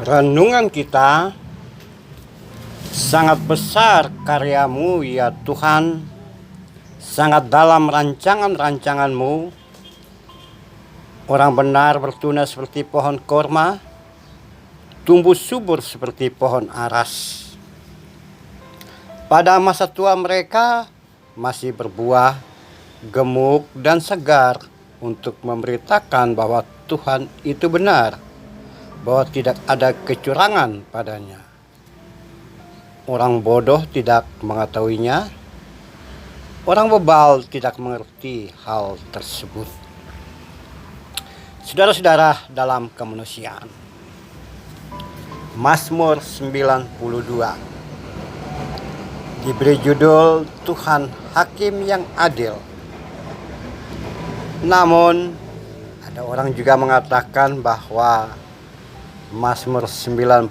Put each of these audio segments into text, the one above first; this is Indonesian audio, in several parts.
Renungan kita, sangat besar karyamu ya Tuhan, sangat dalam rancangan-rancanganmu. Orang benar bertunas seperti pohon korma, tumbuh subur seperti pohon aras. Pada masa tua mereka masih berbuah, gemuk dan segar untuk memberitakan bahwa Tuhan itu benar, bahwa tidak ada kecurangan padanya. Orang bodoh tidak mengetahuinya, orang bebal tidak mengerti hal tersebut. Saudara-saudara dalam kemanusiaan, Mazmur 92 diberi judul Tuhan Hakim yang Adil. Namun ada orang juga mengatakan bahwa Mazmur 92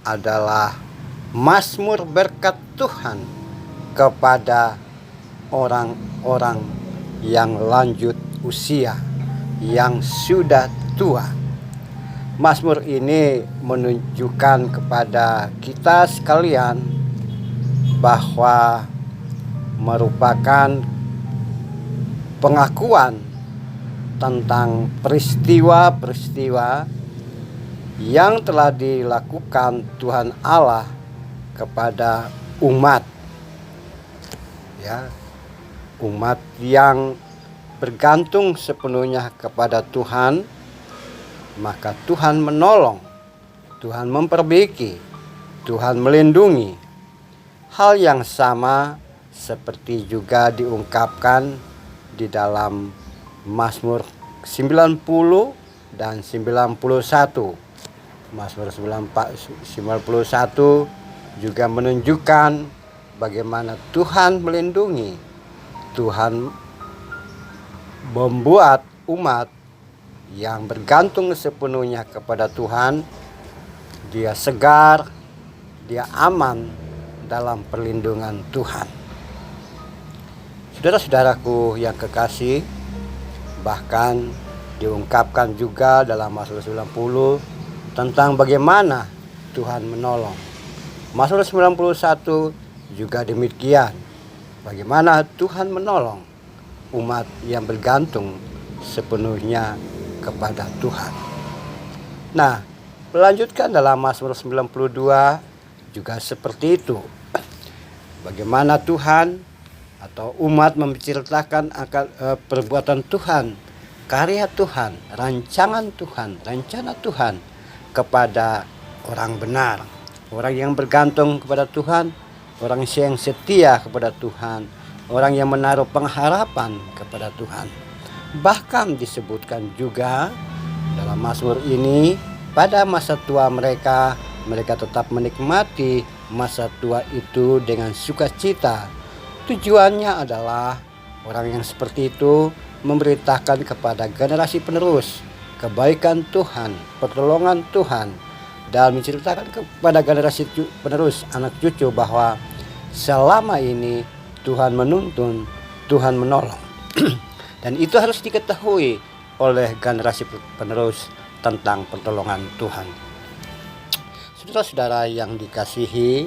adalah Mazmur berkat Tuhan kepada orang-orang yang lanjut usia, yang sudah tua. Mazmur ini menunjukkan kepada kita sekalian bahwa merupakan pengakuan tentang peristiwa-peristiwa yang telah dilakukan Tuhan Allah kepada umat, ya, umat yang bergantung sepenuhnya kepada Tuhan. Maka Tuhan menolong, Tuhan memperbaiki, Tuhan melindungi. Hal yang sama seperti juga diungkapkan di dalam Mazmur 90 dan 91. Mazmur 91 juga menunjukkan bagaimana Tuhan melindungi, Tuhan membuat umat yang bergantung sepenuhnya kepada Tuhan, dia segar, dia aman dalam perlindungan Tuhan. Saudara-saudaraku yang kekasih, bahkan diungkapkan juga dalam Mazmur 90 tentang bagaimana Tuhan menolong. Mazmur 91 juga demikian, bagaimana Tuhan menolong umat yang bergantung sepenuhnya kepada Tuhan. Nah, melanjutkan dalam Mazmur 92 juga seperti itu. Bagaimana Tuhan atau umat menceritakan akan perbuatan Tuhan, karya Tuhan, rancangan Tuhan, rencana Tuhan kepada orang benar, orang yang bergantung kepada Tuhan, orang yang setia kepada Tuhan, orang yang menaruh pengharapan kepada Tuhan. Bahkan disebutkan juga dalam Mazmur ini, pada masa tua mereka tetap menikmati masa tua itu dengan sukacita. Tujuannya adalah orang yang seperti itu memberitakan kepada generasi penerus kebaikan Tuhan, pertolongan Tuhan, dan menceritakan kepada generasi penerus anak cucu bahwa selama ini Tuhan menuntun, Tuhan menolong. Dan itu harus diketahui oleh generasi penerus tentang pertolongan Tuhan. Saudara-saudara yang dikasihi,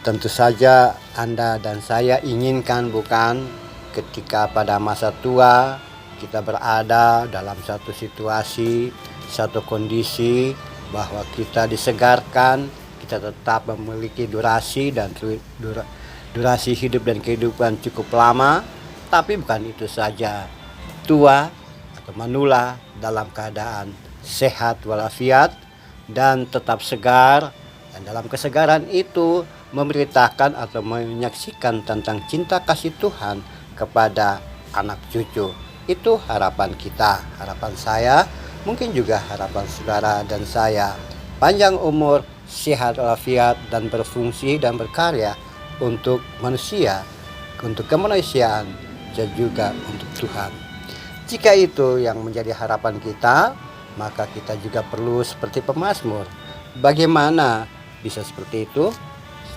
tentu saja Anda dan saya inginkan bukan ketika pada masa tua kita berada dalam satu situasi, satu kondisi bahwa kita disegarkan, kita tetap memiliki durasi hidup dan kehidupan cukup lama. Tapi bukan itu saja, tua atau manula dalam keadaan sehat walafiat dan tetap segar, dan dalam kesegaran itu memberitakan atau menyaksikan tentang cinta kasih Tuhan kepada anak cucu. Itu harapan kita, harapan saya, mungkin juga harapan saudara dan saya. Panjang umur, sehat walafiat, dan berfungsi dan berkarya untuk manusia, untuk kemanusiaan, dan juga untuk Tuhan. Jika itu yang menjadi harapan kita, maka kita juga perlu seperti pemazmur. Bagaimana bisa seperti itu?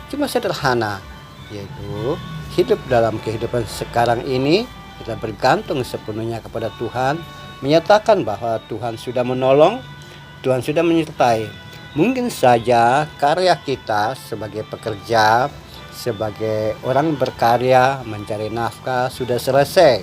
Cuma sederhana, yaitu hidup dalam kehidupan sekarang ini kita bergantung sepenuhnya kepada Tuhan, menyatakan bahwa Tuhan sudah menolong, Tuhan sudah menyertai. Mungkin saja karya kita sebagai pekerja, sebagai orang berkarya mencari nafkah sudah selesai.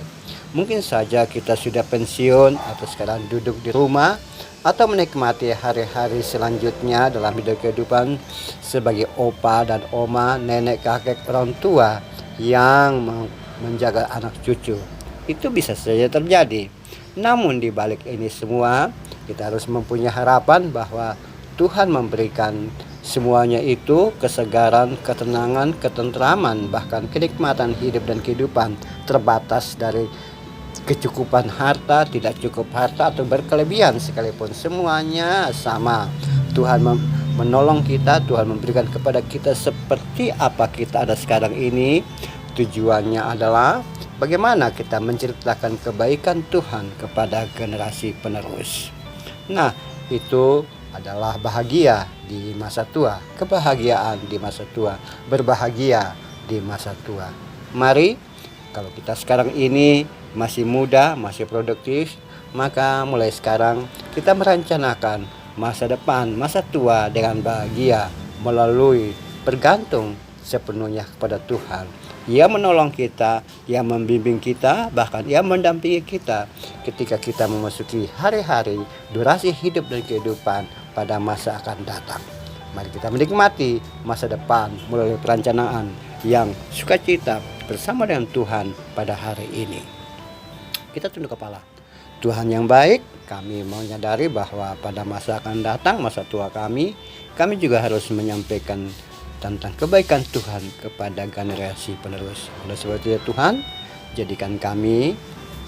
Mungkin saja kita sudah pensiun atau sekarang duduk di rumah atau menikmati hari-hari selanjutnya dalam hidup kehidupan sebagai opa dan oma, nenek, kakek, orang tua yang menjaga anak cucu. Itu bisa saja terjadi. Namun di balik ini semua, kita harus mempunyai harapan bahwa Tuhan memberikan semuanya itu kesegaran, ketenangan, ketentraman, bahkan kenikmatan hidup dan kehidupan terbatas dari kecukupan harta, tidak cukup harta atau berkelebihan sekalipun, semuanya sama. Tuhan menolong kita, Tuhan memberikan kepada kita seperti apa kita ada sekarang ini. Tujuannya adalah bagaimana kita menceritakan kebaikan Tuhan kepada generasi penerus. Nah, itu adalah bahagia di masa tua, kebahagiaan di masa tua, berbahagia di masa tua. Mari, kalau kita sekarang ini masih muda, masih produktif, maka mulai sekarang kita merencanakan masa depan, masa tua dengan bahagia melalui bergantung sepenuhnya kepada Tuhan. Ia menolong kita, Ia membimbing kita, bahkan Ia mendampingi kita ketika kita memasuki hari-hari durasi hidup dan kehidupan pada masa akan datang. Mari kita menikmati masa depan melalui perencanaan yang sukacita bersama dengan Tuhan pada hari ini. Kita tunduk kepala. Tuhan yang baik, kami menyadari bahwa pada masa akan datang, masa tua kami juga harus menyampaikan tentang kebaikan Tuhan kepada generasi penerus. Oleh sebab itu Tuhan, jadikan kami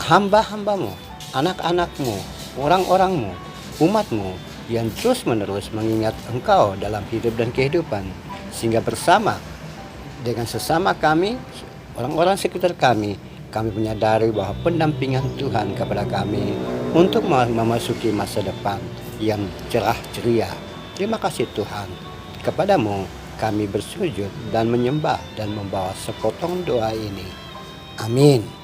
hamba-hambamu, anak-anakmu, orang-orangmu, umatmu yang terus menerus mengingat Engkau dalam hidup dan kehidupan, sehingga bersama dengan sesama kami, orang-orang sekitar kami menyadari bahwa pendampingan Tuhan kepada kami untuk memasuki masa depan yang cerah ceria. Terima kasih Tuhan. Kepadamu kami bersujud dan menyembah dan membawa sepotong doa ini. Amin.